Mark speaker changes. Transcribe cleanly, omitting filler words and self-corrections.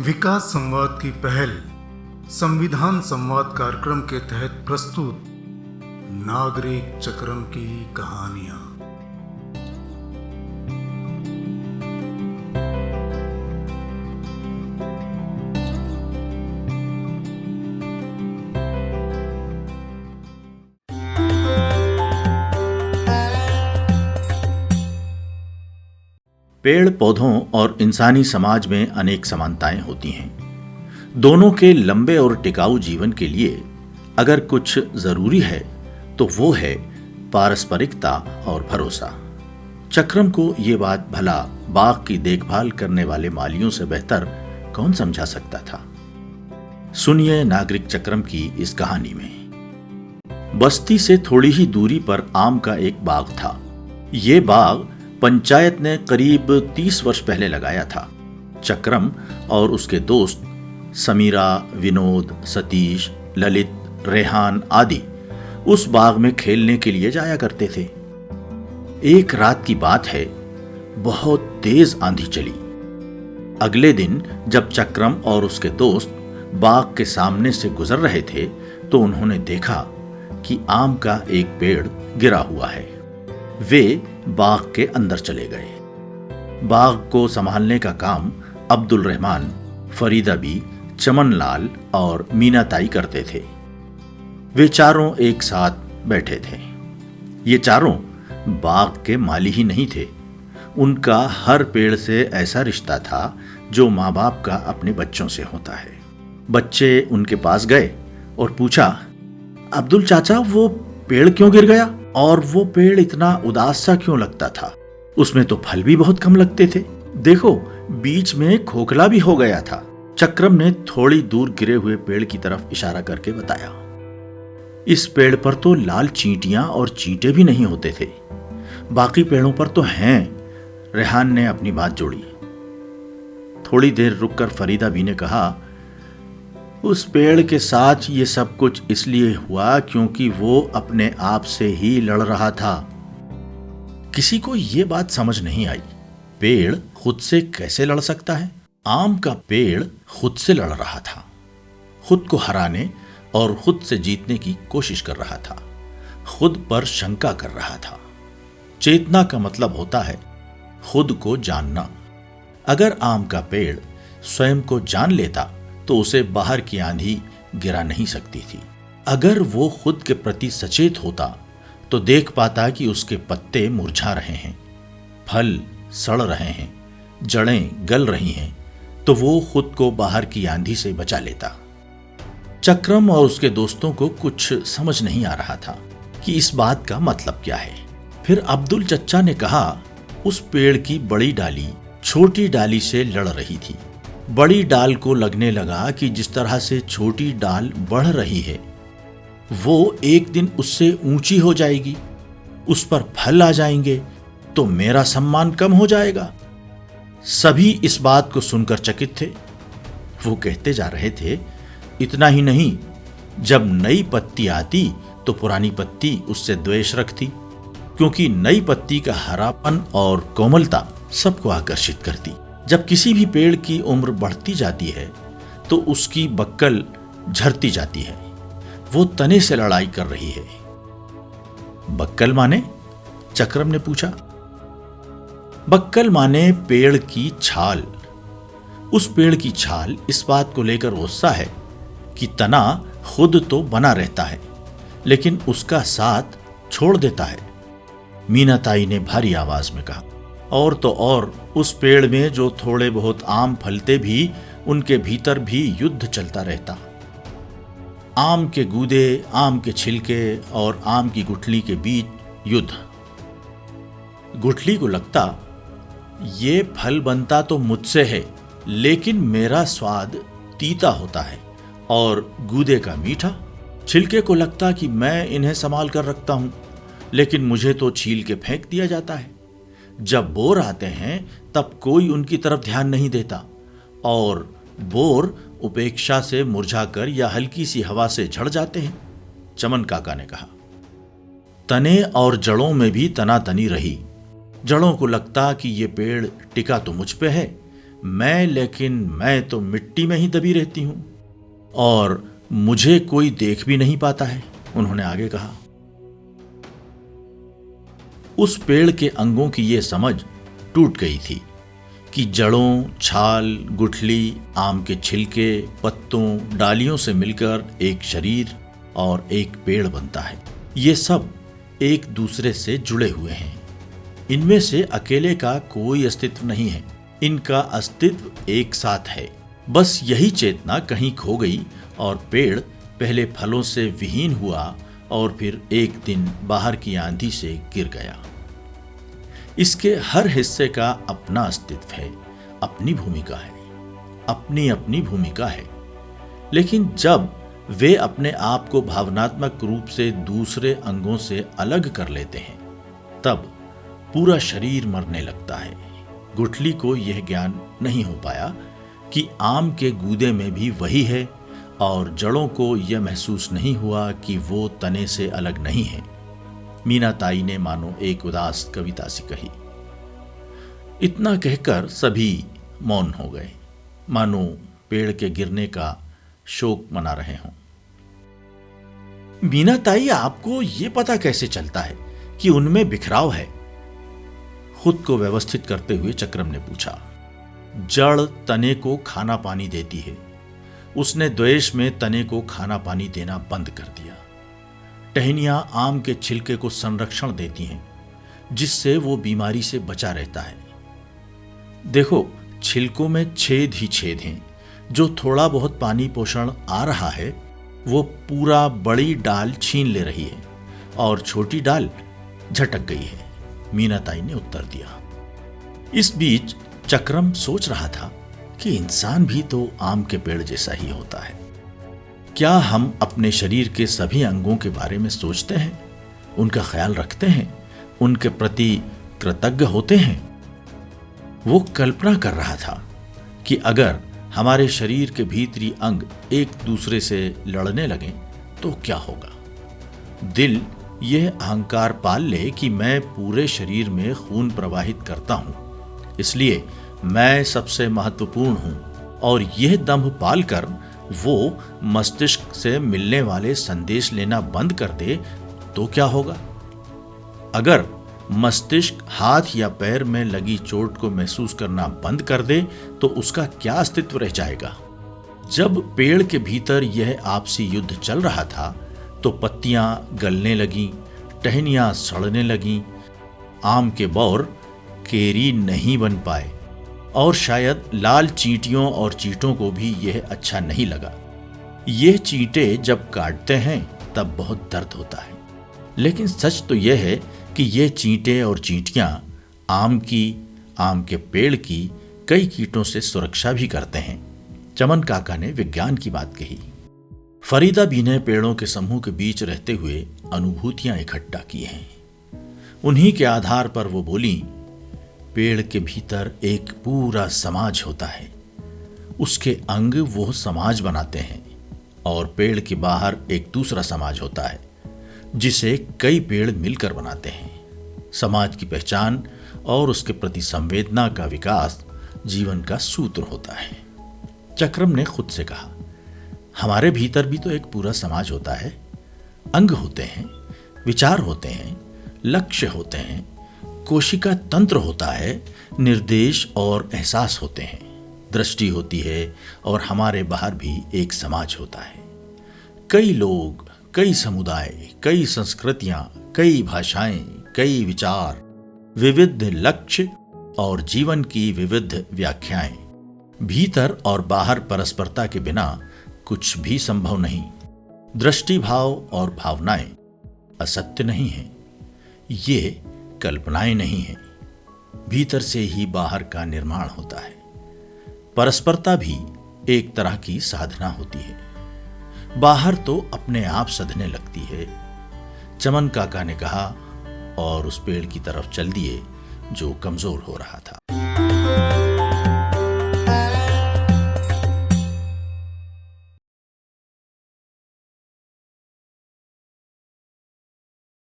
Speaker 1: विकास संवाद की पहल संविधान संवाद कार्यक्रम के तहत प्रस्तुत नागरिक चक्रम की कहानियां।
Speaker 2: पेड़ पौधों और इंसानी समाज में अनेक समानताएं होती हैं। दोनों के लंबे और टिकाऊ जीवन के लिए अगर कुछ जरूरी है तो वो है पारस्परिकता और भरोसा। चक्रम को ये बात भला बाग की देखभाल करने वाले मालियों से बेहतर कौन समझा सकता था। सुनिए नागरिक चक्रम की इस कहानी में। बस्ती से थोड़ी ही दूरी पर आम का एक बाग था। ये बाग पंचायत ने करीब 30 वर्ष पहले लगाया था। चक्रम और उसके दोस्त समीरा, विनोद, सतीश, ललित, रेहान आदि उस बाग में खेलने के लिए जाया करते थे। एक रात की बात है, बहुत तेज आंधी चली। अगले दिन जब चक्रम और उसके दोस्त बाग के सामने से गुजर रहे थे तो उन्होंने देखा कि आम का एक पेड़ गिरा हुआ है। वे बाग के अंदर चले गए। बाग को संभालने का काम अब्दुल रहमान, फरीदा बी, चमन लाल और मीना ताई करते थे। वे चारों एक साथ बैठे थे। ये चारों बाग के माली ही नहीं थे। उनका हर पेड़ से ऐसा रिश्ता था जो माँ बाप का अपने बच्चों से होता है। बच्चे उनके पास गए और पूछा, अब्दुल चाचा वो पेड़ क्यों गिर गया और वो पेड़ इतना उदास सा क्यों लगता था? उसमें तो फल भी बहुत कम लगते थे। देखो बीच में खोखला भी हो गया था। चक्रम ने थोड़ी दूर गिरे हुए पेड़ की तरफ इशारा करके बताया। इस पेड़ पर तो लाल चींटियां और चींटे भी नहीं होते थे। बाकी पेड़ों पर तो हैं। रेहान ने अपनी बात जोड़ी। थोड़ी देर रुककर फरीदा बी ने कहा, उस पेड़ के साथ ये सब कुछ इसलिए हुआ क्योंकि वो अपने आप से ही लड़ रहा था। किसी को ये बात समझ नहीं आई। पेड़ खुद से कैसे लड़ सकता है? आम का पेड़ खुद से लड़ रहा था, खुद को हराने और खुद से जीतने की कोशिश कर रहा था, खुद पर शंका कर रहा था। चेतना का मतलब होता है खुद को जानना। अगर आम का पेड़ स्वयं को जान लेता तो उसे बाहर की आंधी गिरा नहीं सकती थी। अगर वो खुद के प्रति सचेत होता तो देख पाता कि उसके पत्ते मुरझा रहे हैं, फल सड़ रहे हैं, जड़ें गल रही हैं, तो वो खुद को बाहर की आंधी से बचा लेता। चक्रम और उसके दोस्तों को कुछ समझ नहीं आ रहा था कि इस बात का मतलब क्या है। फिर अब्दुल चच्चा ने कहा, उस पेड़ की बड़ी डाली छोटी डाली से लड़ रही थी। बड़ी डाल को लगने लगा कि जिस तरह से छोटी डाल बढ़ रही है वो एक दिन उससे ऊंची हो जाएगी, उस पर फल आ जाएंगे तो मेरा सम्मान कम हो जाएगा। सभी इस बात को सुनकर चकित थे। वो कहते जा रहे थे, इतना ही नहीं, जब नई पत्ती आती तो पुरानी पत्ती उससे द्वेष रखती, क्योंकि नई पत्ती का हरापन और कोमलता सबको आकर्षित करती। जब किसी भी पेड़ की उम्र बढ़ती जाती है तो उसकी बक्कल झरती जाती है। वो तने से लड़ाई कर रही है। बक्कल माने? चक्रम ने पूछा। बक्कल माने पेड़ की छाल। उस पेड़ की छाल इस बात को लेकर गुस्सा है कि तना खुद तो बना रहता है लेकिन उसका साथ छोड़ देता है। मीना ताई ने भारी आवाज में कहा। और तो और उस पेड़ में जो थोड़े बहुत आम फलते भी उनके भीतर भी युद्ध चलता रहता। आम के गूदे, आम के छिलके और आम की गुठली के बीच युद्ध। गुठली को लगता ये फल बनता तो मुझसे है लेकिन मेरा स्वाद तीता होता है और गूदे का मीठा। छिलके को लगता कि मैं इन्हें संभाल कर रखता हूं लेकिन मुझे तो छील के फेंक दिया जाता है। जब बोर आते हैं तब कोई उनकी तरफ ध्यान नहीं देता और बोर उपेक्षा से मुरझाकर या हल्की सी हवा से झड़ जाते हैं। चमन काका ने कहा। तने और जड़ों में भी तनातनी रही। जड़ों को लगता कि ये पेड़ टिका तो मुझ पे है, मैं तो मिट्टी में ही दबी रहती हूं और मुझे कोई देख भी नहीं पाता है, उन्होंने आगे कहा। उस पेड़ के अंगों की यह समझ टूट गई थी कि जड़ों, छाल, गुठली, आम के छिलके, पत्तों, डालियों से मिलकर एक शरीर और एक पेड़ बनता है। ये सब एक दूसरे से जुड़े हुए हैं। इनमें से अकेले का कोई अस्तित्व नहीं है, इनका अस्तित्व एक साथ है। बस यही चेतना कहीं खो गई और पेड़ पहले फलों से विहीन हुआ और फिर एक दिन बाहर की आंधी से गिर गया। इसके हर हिस्से का अपना अस्तित्व है, अपनी भूमिका है, अपनी अपनी भूमिका है। लेकिन जब वे अपने आप को भावनात्मक रूप से दूसरे अंगों से अलग कर लेते हैं, तब पूरा शरीर मरने लगता है। गुठली को यह ज्ञान नहीं हो पाया कि आम के गूदे में भी वही है और जड़ों को यह महसूस नहीं हुआ कि वो तने से अलग नहीं है। मीना ताई ने मानो एक उदास कविता सी कही। इतना कहकर सभी मौन हो गए, मानो पेड़ के गिरने का शोक मना रहे हों। मीना ताई, आपको यह पता कैसे चलता है कि उनमें बिखराव है? खुद को व्यवस्थित करते हुए चक्रम ने पूछा। जड़ तने को खाना पानी देती है। उसने द्वेष में तने को खाना पानी देना बंद कर दिया। टहनियां आम के छिलके को संरक्षण देती हैं, जिससे वो बीमारी से बचा रहता है। देखो, छिलकों में छेद ही छेद हैं। जो थोड़ा बहुत पानी पोषण आ रहा है वो पूरा बड़ी डाल छीन ले रही है और छोटी डाल झटक गई है, मीना ताई ने उत्तर दिया। इस बीच चक्रम सोच रहा था कि इंसान भी तो आम के पेड़ जैसा ही होता है। क्या हम अपने शरीर के सभी अंगों के बारे में सोचते हैं, उनका ख्याल रखते हैं, उनके प्रति कृतज्ञ होते हैं? वो कल्पना कर रहा था कि अगर हमारे शरीर के भीतरी अंग एक दूसरे से लड़ने लगें तो क्या होगा। दिल यह अहंकार पाल ले कि मैं पूरे शरीर में खून प्रवाहित करता हूं, इसलिए मैं सबसे महत्वपूर्ण हूं, और यह दंभ पालकर वो मस्तिष्क से मिलने वाले संदेश लेना बंद कर दे तो क्या होगा। अगर मस्तिष्क हाथ या पैर में लगी चोट को महसूस करना बंद कर दे तो उसका क्या अस्तित्व रह जाएगा। जब पेड़ के भीतर यह आपसी युद्ध चल रहा था तो पत्तियां गलने लगीं, टहनियां सड़ने लगीं, आम के बौर केरी नहीं बन पाए और शायद लाल चींटियों और चींटों को भी यह अच्छा नहीं लगा। यह चींटे जब काटते हैं तब बहुत दर्द होता है, लेकिन सच तो यह है कि ये चींटे और चींटियां आम के पेड़ की कई कीटों से सुरक्षा भी करते हैं। चमन काका ने विज्ञान की बात कही। फरीदा भी ने पेड़ों के समूह के बीच रहते हुए अनुभूतियां इकट्ठा की हैं। उन्हीं के आधार पर वो बोली, पेड़ के भीतर एक पूरा समाज होता है, उसके अंग वो समाज बनाते हैं, और पेड़ के बाहर एक दूसरा समाज होता है जिसे कई पेड़ मिलकर बनाते हैं। समाज की पहचान और उसके प्रति संवेदना का विकास जीवन का सूत्र होता है। चक्रम ने खुद से कहा, हमारे भीतर भी तो एक पूरा समाज होता है। अंग होते हैं, विचार होते हैं, लक्ष्य होते हैं, कोशिका तंत्र होता है, निर्देश और एहसास होते हैं, दृष्टि होती है, और हमारे बाहर भी एक समाज होता है। कई लोग, कई समुदाय, कई संस्कृतियां, कई भाषाएं, कई विचार, विविध लक्ष्य और जीवन की विविध व्याख्याएं। भीतर और बाहर परस्परता के बिना कुछ भी संभव नहीं। दृष्टि भाव और भावनाएं असत्य नहीं हैं, ये कल्पनाएं नहीं हैं। भीतर से ही बाहर का निर्माण होता है। परस्परता भी एक तरह की साधना होती है। बाहर तो अपने आप सधने लगती है, चमन काका ने कहा, और उस पेड़ की तरफ चल दिए जो कमजोर हो रहा था।